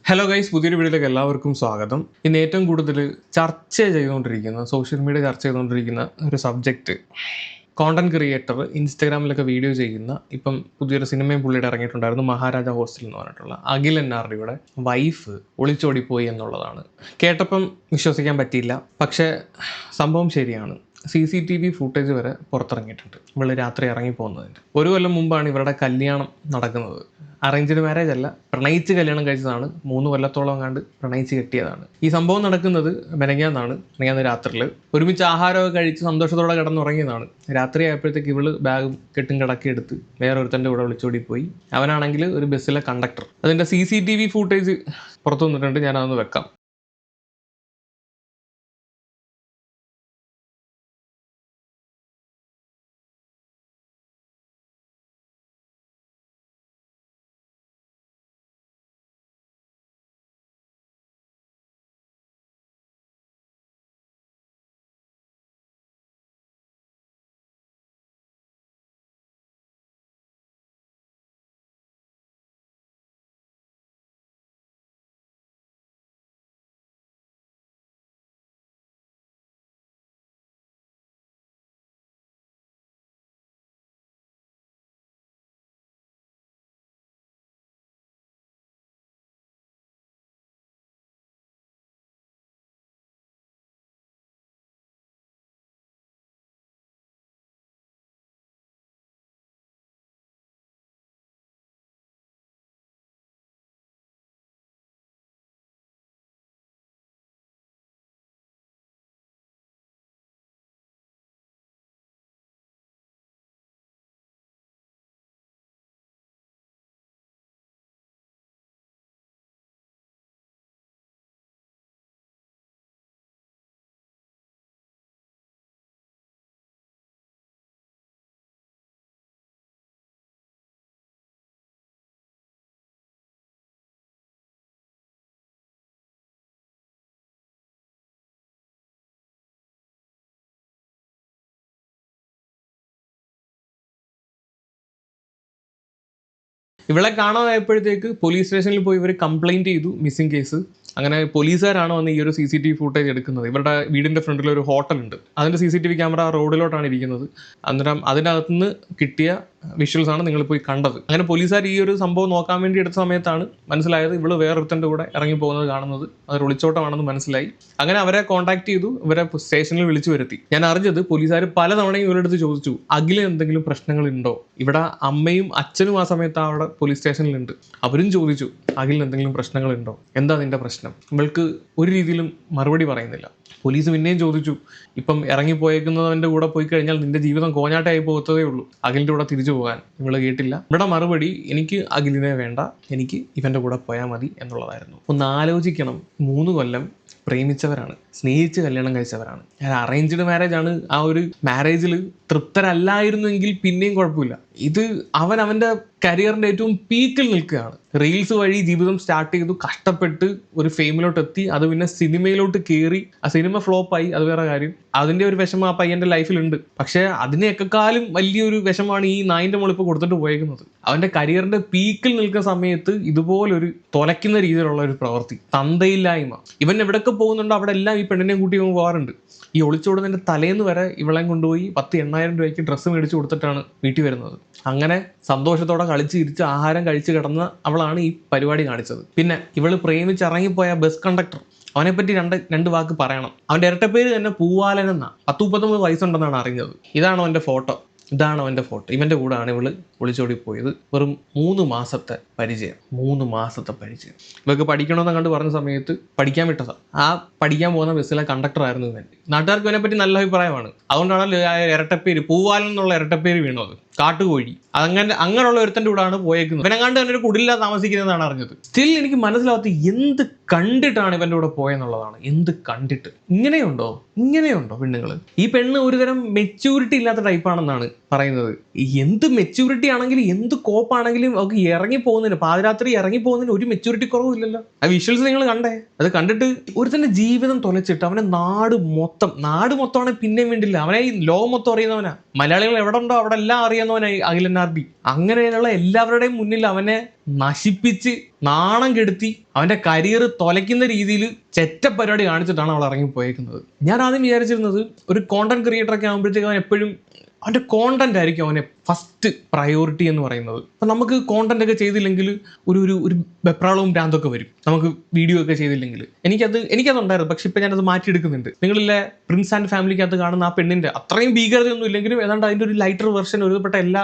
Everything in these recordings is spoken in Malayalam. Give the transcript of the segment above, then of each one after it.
ഹലോ ഗൈസ്, പുതിയൊരു വീഡിയോയിലേക്ക് എല്ലാവർക്കും സ്വാഗതം. ഇന്ന് ഏറ്റവും കൂടുതൽ സോഷ്യൽ മീഡിയ ചർച്ച ചെയ്തുകൊണ്ടിരിക്കുന്ന ഒരു സബ്ജക്റ്റ്, കോണ്ടന്റ് ക്രിയേറ്റർ ഇൻസ്റ്റാഗ്രാമിലൊക്കെ വീഡിയോ ചെയ്യുന്ന, ഇപ്പം പുതിയൊരു സിനിമയും പുള്ളിയുടെ ഇറങ്ങിയിട്ടുണ്ടായിരുന്നു, മഹാരാജ ഹോസ്റ്റൽ എന്ന് പറഞ്ഞിട്ടുള്ള അഖിൽ NRയുടെ വൈഫ് ഒളിച്ചോടിപ്പോയി എന്നുള്ളതാണ്. കേട്ടപ്പം വിശ്വസിക്കാൻ പറ്റിയില്ല, പക്ഷേ സംഭവം ശരിയാണ്. CCTV ഫുട്ടേജ് വരെ പുറത്തിറങ്ങിയിട്ടുണ്ട് ഇവള് രാത്രി ഇറങ്ങിപ്പോകുന്നതിൻ്റെ. ഒരു കൊല്ലം മുമ്പാണ് ഇവരുടെ കല്യാണം നടക്കുന്നത്. അറേഞ്ച്ഡ് മാരേജ് അല്ല, പ്രണയിച്ച് കല്യാണം കഴിച്ചതാണ്. 3 കൊല്ലത്തോളം കണ്ട് പ്രണയിച്ച് കെട്ടിയതാണ്. ഈ സംഭവം നടക്കുന്നത് മെനങ്ങാന്ന് രാത്രിയിൽ ഒരുമിച്ച് ആഹാരമൊക്കെ കഴിച്ച് സന്തോഷത്തോടെ കിടന്നുറങ്ങിയതാണ്. രാത്രി ആയപ്പോഴത്തേക്ക് ഇവള് ബാഗും കെട്ടും കിടക്കി എടുത്ത് വേറൊരുത്തൻ്റെ കൂടെ വിളിച്ചോടി പോയി. അവനാണെങ്കിൽ ഒരു ബസ്സിലെ കണ്ടക്ടർ. അതിൻ്റെ CCTV ഫുട്ടേജ് പുറത്തു വന്നിട്ടുണ്ട്, ഞാനതൊന്ന് വെക്കാം. ഇവളെ കാണാതായപ്പോഴത്തേക്ക് പോലീസ് സ്റ്റേഷനിൽ പോയി ഇവർ കംപ്ലൈൻറ്റ് ചെയ്തു, മിസ്സിംഗ് കേസ്. അങ്ങനെ പോലീസുകാരാണ് വന്ന് ഈ ഒരു CCTV ഫുട്ടേജ് എടുക്കുന്നത്. ഇവരുടെ വീടിൻ്റെ ഫ്രണ്ടിൽ ഒരു ഹോട്ടലുണ്ട്, അതിൻ്റെ CCTV ക്യാമറ റോഡിലോട്ടാണ് ഇരിക്കുന്നത്. അന്നേരം അതിനകത്തുനിന്ന് കിട്ടിയ വിഷ്വൽസ് ആണ് നിങ്ങൾ പോയി കണ്ടത്. അങ്ങനെ പോലീസുകാർ ഈ ഒരു സംഭവം നോക്കാൻ വേണ്ടി എടുത്ത സമയത്താണ് മനസ്സിലായത് ഇവള് വേറൊരുത്തൻ്റെ കൂടെ ഇറങ്ങി പോകുന്നത് കാണുന്നത്. അത് ഒളിച്ചോട്ടമാണെന്ന് മനസ്സിലായി. അങ്ങനെ അവരെ കോൺടാക്ട് ചെയ്തു, ഇവരെ സ്റ്റേഷനിൽ വിളിച്ചു വരുത്തി. ഞാൻ അറിഞ്ഞത് പോലീസുകാർ പലതവണയും ഇവരുടെ അടുത്ത് ചോദിച്ചു, അഖിൽ എന്തെങ്കിലും പ്രശ്നങ്ങളുണ്ടോ. ഇവിടെ അമ്മയും അച്ഛനും ആ സമയത്ത് അവിടെ പോലീസ് സ്റ്റേഷനിലുണ്ട്. അവരും ചോദിച്ചു, അഖിൽ എന്തെങ്കിലും പ്രശ്നങ്ങളുണ്ടോ, എന്താ നിന്റെ പ്രശ്നം. ഇവൾക്ക് ഒരു രീതിയിലും മറുപടി പറയുന്നില്ല. പോലീസ് പിന്നെയും ചോദിച്ചു, ഇപ്പം ഇറങ്ങിപ്പോയേക്കുന്നവൻ്റെ കൂടെ പോയി കഴിഞ്ഞാൽ നിന്റെ ജീവിതം കോഞ്ഞാട്ടായി പോകത്തതേ ഉള്ളൂ, അഖിലിൻ്റെ കൂടെ തിരിച്ചു പോകാൻ. ഇവള് കേട്ടില്ല. ഇവിടെ മറുപടി, എനിക്ക് അഖിലിനെ വേണ്ട, എനിക്ക് ഇവൻ്റെ കൂടെ പോയാൽ മതി എന്നുള്ളതായിരുന്നു. ഒന്ന് ആലോചിക്കണം, 3 കൊല്ലം പ്രേമിച്ചവരാണ്, സ്നേഹിച്ച് കല്യാണം കഴിച്ചവരാണ്. അറേഞ്ച്ഡ് മാരേജ് ആണ്. ആ ഒരു മാരേജിൽ തൃപ്തരല്ലായിരുന്നെങ്കിൽ പിന്നെയും കുഴപ്പമില്ല. ഇത് അവൻ്റെ കരിയറിൻ്റെ ഏറ്റവും പീക്കിൽ നിൽക്കുകയാണ്. റീൽസ് വഴി ജീവിതം സ്റ്റാർട്ട് ചെയ്തു, കഷ്ടപ്പെട്ട് ഒരു ഫെയിമിലോട്ട് എത്തി. അത് പിന്നെ സിനിമയിലോട്ട് കയറി, ആ സിനിമ ഫ്ലോപ്പായി, അത് വേറെ കാര്യം. അതിൻ്റെ ഒരു വിഷമം ആ പയ്യൻ്റെ ലൈഫിലുണ്ട്. പക്ഷേ അതിനെയൊക്കെക്കാളും വലിയൊരു വിഷമാണ് ഈ നായിൻ്റെ മോളിപ്പ് കൊടുത്തിട്ട് പോയേക്കുന്നത്. അവൻ്റെ കരിയറിൻ്റെ പീക്കിൽ നിൽക്കുന്ന സമയത്ത് ഇതുപോലൊരു തുലയ്ക്കുന്ന രീതിയിലുള്ള ഒരു പ്രവൃത്തി, തന്തയില്ലായ്മ. ഇവൻ എവിടെയൊക്കെ പോകുന്നുണ്ടോ അവിടെ എല്ലാം ഈ പെണ്ണിനെയും കൂട്ടി പോകാറുണ്ട്. ഈ ഒളിച്ചോടുന്നതിൻ്റെ തലേന്ന് വരെ ഇവളെ കൊണ്ടുപോയി 10,000-8,000 രൂപയ്ക്ക് ഡ്രസ്സ് മേടിച്ച് കൊടുത്തിട്ടാണ് വീട്ടിൽ വരുന്നത്. അങ്ങനെ സന്തോഷത്തോടെ കളിച്ച് ഇരിച്ച് ആഹാരം കഴിച്ച് കിടന്ന അവളാണ് ഈ പരിപാടി കാണിച്ചത്. പിന്നെ ഇവള് പ്രേമിച്ചിറങ്ങിപ്പോയ ബസ് കണ്ടക്ടർ, അവനെപ്പറ്റി രണ്ട് വാക്ക് പറയണം. അവൻ്റെ ഇരട്ടപ്പേര് തന്നെ പൂവാലൻ എന്നാ. 10-39 വയസ്സുണ്ടെന്നാണ് അറിഞ്ഞത്. ഇതാണ് അവൻ്റെ ഫോട്ടോ. ഇവൻ്റെ കൂടെയാണ് ഇവള് ഒളിച്ചോടി പോയത്. വെറും 3 മാസത്തെ പരിചയം. ഇവർക്ക് പഠിക്കണമെന്ന് കണ്ട് പറഞ്ഞ സമയത്ത് പഠിക്കാൻ വിട്ടതാ. ആ പഠിക്കാൻ പോകുന്ന ബസ്സിലെ കണ്ടക്ടർ ആയിരുന്നു ഇവൻ. നാട്ടുകാർക്ക് ഇവനെ പറ്റി നല്ല അഭിപ്രായമാണ്. അതുകൊണ്ടാണ് ഇരട്ടപ്പേര്, പൂവാലൻ എന്നുള്ള ഇരട്ടപ്പേര് വീണത്. കാട്ടുകോഴി, അങ്ങനെയുള്ള ഒരുത്തൻ്റെ കൂടാണ് പോയേക്കുന്നത്. ഇവനെങ്ങാണ്ട് തന്നെ ഒരു കുടില്ല താമസിക്കുന്നതാണ് അറിഞ്ഞത്. സ്റ്റിൽ എനിക്ക് മനസ്സിലാവാത്ത എന്ത് കണ്ടിട്ടാണ് ഇവൻ്റെ കൂടെ പോയെന്നുള്ളതാണ്. എന്ത് കണ്ടിട്ട്. ഇങ്ങനെയുണ്ടോ പെണ്ണുങ്ങൾ? ഈ പെണ്ണ് ഒരുതരം മെച്യൂരിറ്റി ഇല്ലാത്ത ടൈപ്പാണെന്നാണ് പറയുന്നത്. എന്ത് മെച്യൂരിറ്റി ആണെങ്കിലും എന്ത് കോപ്പാണെങ്കിലും അവർക്ക് ഇറങ്ങിപ്പോകുന്നതിന്, പാതിരാത്രി ഇറങ്ങിപ്പോകുന്നതിന് ഒരു മെച്യൂരിറ്റി കുറവില്ലല്ലോ. ആ വിഷ്വൽസ് നിങ്ങൾ കണ്ടേ? അത് കണ്ടിട്ട് ഒരു തന്നെ ജീവിതം തൊലച്ചിട്ട് അവനെ നാട് മൊത്തമാണ് പിന്നെയും വേണ്ടില്ല. അവനെ ഈ ലോകം മൊത്തം അറിയുന്നവനാ. മലയാളികൾ എവിടെ ഉണ്ടോ അവിടെ എല്ലാം അറിയാൻ അറിയാവുന്നവനായി അഖിലനാർഡി. അങ്ങനെയുള്ള എല്ലാവരുടെയും മുന്നിൽ അവനെ നശിപ്പിച്ച് നാണം കെടുത്തി അവന്റെ കരിയർ തൊലയ്ക്കുന്ന രീതിയിൽ ചെറ്റ പരിപാടി കാണിച്ചിട്ടാണ് അവൾ ഇറങ്ങി പോയേക്കുന്നത്. ഞാൻ ആദ്യം വിചാരിച്ചിരുന്നത് ഒരു കോണ്ടന്റ് ക്രിയേറ്റർ ഒക്കെ ആകുമ്പോഴത്തേക്കും അവൻ എപ്പോഴും അവൻ്റെ കോണ്ടന്റ് ആയിരിക്കും അവനെ ഫസ്റ്റ് പ്രയോറിറ്റി എന്ന് പറയുന്നത്. അപ്പം നമുക്ക് കോണ്ടന്റ് ഒക്കെ ചെയ്തില്ലെങ്കിൽ ഒരു ഒരു ഒരു വെപ്രാളവും ഭ്രാന്തൊക്കെ വരും, നമുക്ക് വീഡിയോ ഒക്കെ ചെയ്തില്ലെങ്കിൽ. എനിക്കതുണ്ടായിരുന്നു. പക്ഷെ ഇപ്പം ഞാനത് മാറ്റിയെടുക്കുന്നുണ്ട്. നിങ്ങളിലെ പ്രിൻസ് ആൻഡ് ഫാമിലിക്കകത്ത് കാണുന്ന ആ പെണ്ണിന്റെ അത്രയും ഭീകരതയൊന്നും ഇല്ലെങ്കിലും ഏതാണ്ട് അതിൻ്റെ ഒരു ലൈറ്റർ വെർഷൻ ഒരുപ്പെട്ട എല്ലാ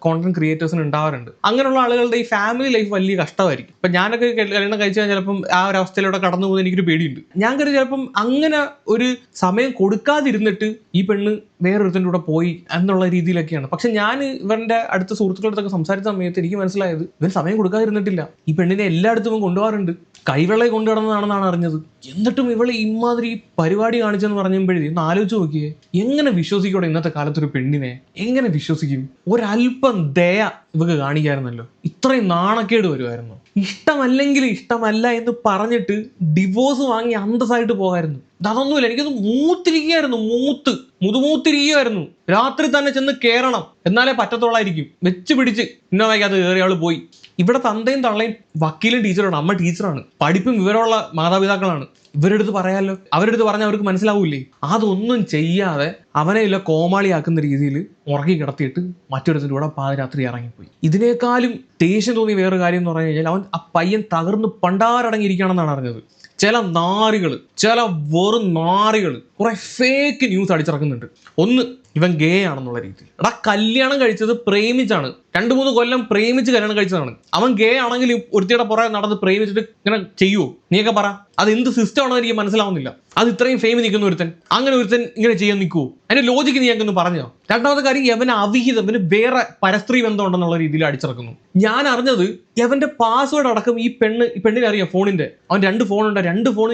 കോണ്ടന്റ് ക്രിയേറ്റേഴ്സിനും ഉണ്ടാവാറുണ്ട്. അങ്ങനെയുള്ള ആളുകളുടെ ഈ ഫാമിലി ലൈഫ് വലിയ കഷ്ടമായിരിക്കും. ഇപ്പം ഞാനൊക്കെ കല്യാണം കഴിച്ചാൽ ചിലപ്പം ആ ഒരു അവസ്ഥയിലൂടെ കടന്നു പോകുന്ന എനിക്കൊരു പേടിയുണ്ട്. ഞാൻ കരുതി ചിലപ്പം അങ്ങനെ ഒരു സമയം കൊടുക്കാതിരുന്നിട്ട് ഈ പെണ്ണ് വേറൊരുത്തൻ്റെ കൂടെ പോയി എന്നുള്ള രീതിയിലൊക്കെയാണ്. പക്ഷെ ഞാൻ ഇവന്റെ അടുത്ത സുഹൃത്തുക്കളടുത്തൊക്കെ സംസാരിച്ച സമയത്ത് എനിക്ക് മനസ്സിലായത് ഇവൻ സമയം കൊടുക്കാതിരുന്നിട്ടില്ല. ഈ പെണ്ണിനെ എല്ലായിടത്തും കൊണ്ടുപോകാറുണ്ട്. കൈവെള്ളയെ കൊണ്ടു കിടന്നതാണെന്നാണ് അറിഞ്ഞത്. എന്നിട്ടും ഇവളെ ഇമാതിരി പരിപാടി കാണിച്ചെന്ന് പറഞ്ഞപ്പോഴേ ഒന്ന് ആലോചിച്ച് നോക്കിയേ, എങ്ങനെ വിശ്വസിക്കൂടെ ഇന്നത്തെ കാലത്തൊരു പെണ്ണിനെ? എങ്ങനെ വിശ്വസിക്കും? ഒരല്പം ദയ ഇവക്ക് കാണിക്കായിരുന്നല്ലോ. ഇത്രയും നാണക്കേട് വരുമായിരുന്നു. ഇഷ്ടമല്ലെങ്കിൽ ഇഷ്ടമല്ല എന്ന് പറഞ്ഞിട്ട് ഡിവോഴ്സ് വാങ്ങി അന്തസ്സായിട്ട് പോകായിരുന്നു. അതൊന്നുമില്ല, എനിക്കൊന്ന് മുതുമൂത്തിരിക്കുകയായിരുന്നു. രാത്രി തന്നെ ചെന്ന് കയറണം, എന്നാലേ പറ്റത്തോളായിരിക്കും. വെച്ച് പിടിച്ച് ഇന്നോവയ്ക്കകത്ത് കയറി ആള് പോയി. ഇവിടെ തന്തയും തള്ളയും വക്കീലും ടീച്ചറാണ്, അമ്മ ടീച്ചറാണ്, പഠിപ്പും വിവരമുള്ള മാതാപിതാക്കളാണ്. ഇവരുടെ അടുത്ത് പറയാമല്ലോ, അവരുടെ അടുത്ത് പറഞ്ഞാൽ അവർക്ക് മനസ്സിലാവൂലേ? അതൊന്നും ചെയ്യാതെ അവനെ ഇല്ല കോമാളിയാക്കുന്ന രീതിയിൽ ഉറക്കി കിടത്തിയിട്ട് മറ്റൊരുത്തിൻ്റെ കൂടെ പാതിരാത്രി ഇറങ്ങിപ്പോയി. ഇതിനേക്കാളും ദേഷ്യം തോന്നിയ വേറൊരു കാര്യം എന്ന് പറഞ്ഞു കഴിഞ്ഞാൽ ആ പയ്യൻ തകർന്ന് പണ്ടാരടങ്ങിയിരിക്കുകയാണെന്നാണ് അറിഞ്ഞത്. ചില വെറും നാറികൾ കുറെ ഫേക്ക് ന്യൂസ് അടിച്ചിറക്കുന്നുണ്ട്. ഒന്ന്, ഇവൻ ഗേ ആണെന്നുള്ള രീതിയിൽ. കല്യാണം കഴിച്ചത് പ്രേമിച്ചാണ്, 2-3 കൊല്ലം പ്രേമിച്ച് കല്യാണം കഴിച്ചതാണ്. അവൻ ഗേ ആണെങ്കിൽ ഒരുത്തിയുടെ പുറകെ നടന്ന് പ്രേമിച്ചിട്ട് ഇങ്ങനെ ചെയ്യുവോ? നീയൊക്കെ പറ. അത് എന്ത് സിസ്റ്റം ആണെന്ന് എനിക്ക് മനസ്സിലാവുന്നില്ല. അത് ഇത്രയും ഫെയിം നിൽക്കുന്ന ഒരുത്തൻ അങ്ങനെ ഒരുത്തൻ ഇങ്ങനെ ചെയ്യാൻ നിൽക്കുവോ? അതിന്റെ ലോജിക്ക് നീ ഞങ്ങൾക്ക് പറഞ്ഞോ? രണ്ടാമത്തെ കാര്യം, യവന് അവിഹിതം, ഇവന് വേറെ പരസ്ത്രീ ബന്ധം ഉണ്ടെന്നുള്ള രീതിയിൽ അടിച്ചിറക്കുന്നു. ഞാൻ അറിഞ്ഞത് യവന്റെ പാസ്വേഡ് അടക്കം ഈ പെണ്ണിനെ അറിയാം. ഫോണിന്റെ അവൻ 2 ഫോണുണ്ട്, 2 ഫോൺ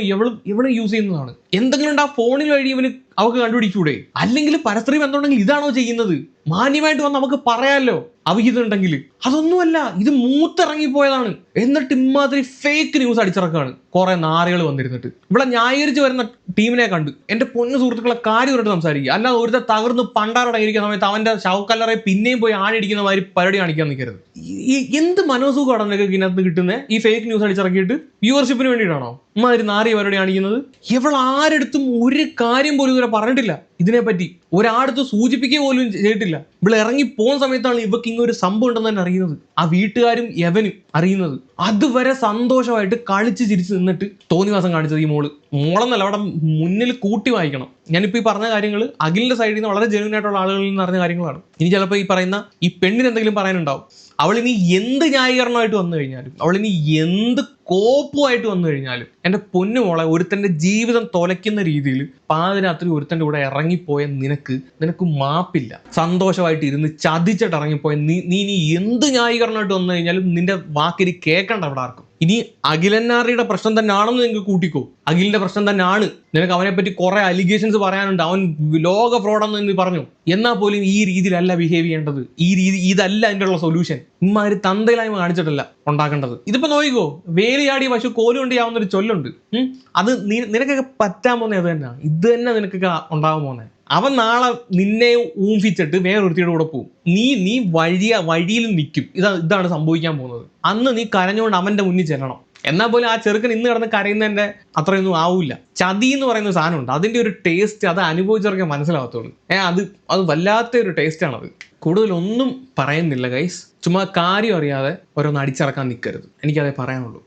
ഇവള് യൂസ് ചെയ്യുന്നതാണ്. എന്തെങ്കിലും ഉണ്ട് ആ ഫോണിൽ വഴി ഇവന് അവർക്ക് കണ്ടുപിടിക്കൂടെ? അല്ലെങ്കിൽ പരസ്ത്രീ ബന്ധം ഉണ്ടെങ്കിൽ ഇതാണോ ചെയ്യുന്നത്? മാന്യമായിട്ട് വന്ന് നമുക്ക് പറയാമല്ലോ അവിഹിതം ഉണ്ടെങ്കിൽ. അതൊന്നുമല്ല, ഇത് മൂത്തിറങ്ങിപ്പോയതാണ്. എന്നിട്ട് ഇമാതിരി ഫേക്ക് ന്യൂസ് അടിച്ചിറക്കാണ് കുറെ നാറികൾ വന്നിരുന്നിട്ട്. ഇവിടെ ന്യായീകരിച്ച് വരുന്ന ടീമിനെ കണ്ട് എന്റെ പൊന്നു സുഹൃത്തുക്കളെ കാര്യം പറഞ്ഞിട്ട് സംസാരിക്കുക. അല്ലാതെ ഒരുത്തെ തകർന്ന് പണ്ടാറടങ്ങിയിരിക്കുന്ന സമയത്ത് അവന്റെ ശവക്കല്ലറെ പിന്നെയും പോയി ആണിടിക്കുന്ന മാതിരി പരിപാടി കാണിക്കാൻ നിൽക്കരുത്. ഈ എന്ത് മനോസുഖമാണ് നിങ്ങൾക്ക് ഇതിനകത്ത് കിട്ടുന്നത്? ഈ ഫേക്ക് ന്യൂസ് അടിച്ചിറക്കിയിട്ട് വ്യൂവർഷിപ്പിന് വേണ്ടിയിട്ടാണോ ഇമാതിരി നാറിയ പരിപാടി കാണിക്കുന്നത്? ഇവൾ ആരെടുത്തും ഒരു കാര്യം പോലും ഇതുവരെ പറഞ്ഞിട്ടില്ല. ഇതിനെപ്പറ്റി ഒരാടത്ത് സൂചിപ്പിക്കുക പോലും ചെയ്തിട്ടില്ല. ഇവിടെ ഇറങ്ങി പോകുന്ന സമയത്താണ് ഇവക്ക് ഇങ്ങൊരു സംഭവം ഉണ്ടെന്ന് തന്നെ അറിയുന്നത്. ആ വീട്ടുകാരും യവനും അറിയുന്നത്. അതുവരെ സന്തോഷമായിട്ട് കളിച്ച് ചിരിച്ച് നിന്നിട്ട് തോന്നിവാസം കാണിച്ചത് ഈ മോളെന്നല്ല, അവിടെ മുന്നിൽ കൂട്ടി വായിക്കണം. ഞാനിപ്പോൾ ഈ പറഞ്ഞ കാര്യങ്ങൾ അഖിലിന്റെ സൈഡിൽ നിന്ന് വളരെ ജെന്യൂൻ ആയിട്ടുള്ള ആളുകളിൽ നിന്ന് അറിഞ്ഞ കാര്യങ്ങളാണ്. ഇനി ചിലപ്പോൾ ഈ പറയുന്ന ഈ പെണ്ണിന് എന്തെങ്കിലും പറയാനുണ്ടാവും. അവളിനി എന്ത് ന്യായീകരണമായിട്ട് വന്നു കഴിഞ്ഞാലും, അവളിനി എന്ത് കോപ്പുമായിട്ട് വന്നു കഴിഞ്ഞാലും, എൻ്റെ പൊന്നു മോളെ, ഒരുത്തൻ്റെ ജീവിതം തൊലയ്ക്കുന്ന രീതിയിൽ പാതിരാത്രി ഒരുത്തൻ്റെ കൂടെ ഇറങ്ങിപ്പോയ നിനക്ക് മാപ്പില്ല. സന്തോഷമായിട്ട് ഇരുന്ന് ചതിച്ചിട്ട് ഇറങ്ങിപ്പോയ നീ എന്ത് ന്യായീകരണമായിട്ട് വന്നു കഴിഞ്ഞാലും നിന്റെ വാക്കിന് കേൾക്കണ്ട അവിടെ ആർക്കും. ഇനി അഖിലന്നാറിയുടെ പ്രശ്നം തന്നെ ആണെന്ന് നിങ്ങൾക്ക് കൂട്ടിക്കോ. അഖിലിന്റെ പ്രശ്നം തന്നെ ആണ്. നിനക്ക് അവനെ പറ്റി കുറെ അലിഗേഷൻസ് പറയാനുണ്ട്, അവൻ ലോക ഫ്രോഡെന്ന് നീ പറഞ്ഞു. എന്നാൽ പോലും ഈ രീതിയിലല്ല ബിഹേവ് ചെയ്യേണ്ടത്. ഇതല്ല അതിൻ്റെ ഉള്ള സൊല്യൂഷൻ. ഇമാതിരി തന്തയിലായ്മ കാണിച്ചിട്ടല്ല ഉണ്ടാക്കേണ്ടത്. ഇതിപ്പോ നോക്കിക്കോ, വേലിയാടിയ പശു കോലുകൊണ്ട് ചെയ്യാവുന്നൊരു ചൊല്ലുണ്ട്. അത് നിനക്കൊക്കെ പറ്റാൻ പോകുന്നത് അത് തന്നെയാണ്. ഇത് തന്നെ നിനക്കൊക്കെ ഉണ്ടാകാൻ പോകുന്നത്. അവൻ നാളെ നിന്നെ ഊമ്പിച്ചിട്ട് വേറൊരുത്തിയുടെ കൂടെ പോകും. നീ വഴിയിൽ നിൽക്കും. ഇതാണ് സംഭവിക്കാൻ പോകുന്നത്. അന്ന് നീ കരഞ്ഞുകൊണ്ട് അവന്റെ മുന്നിൽ ചെല്ലണം. എന്നാൽ പോലും ആ ചെറുക്കൻ ഇന്ന് കിടന്ന് കരയുന്നതിന്റെ അത്രയൊന്നും ആവില്ല. ചതി എന്ന് പറയുന്ന സാധനമുണ്ട്, അതിന്റെ ഒരു ടേസ്റ്റ് അത് അനുഭവിച്ചവർക്ക് മനസ്സിലാകത്തുള്ളൂ. അത് വല്ലാത്ത ഒരു ടേസ്റ്റ് ആണത്. കൂടുതലൊന്നും പറയുന്നില്ല ഗൈസ്. ചുമ്മാ കാര്യം അറിയാതെ ഓരോന്ന് അടിച്ചിറക്കാൻ നിൽക്കരുത്. എനിക്കതേ പറയാനുള്ളൂ.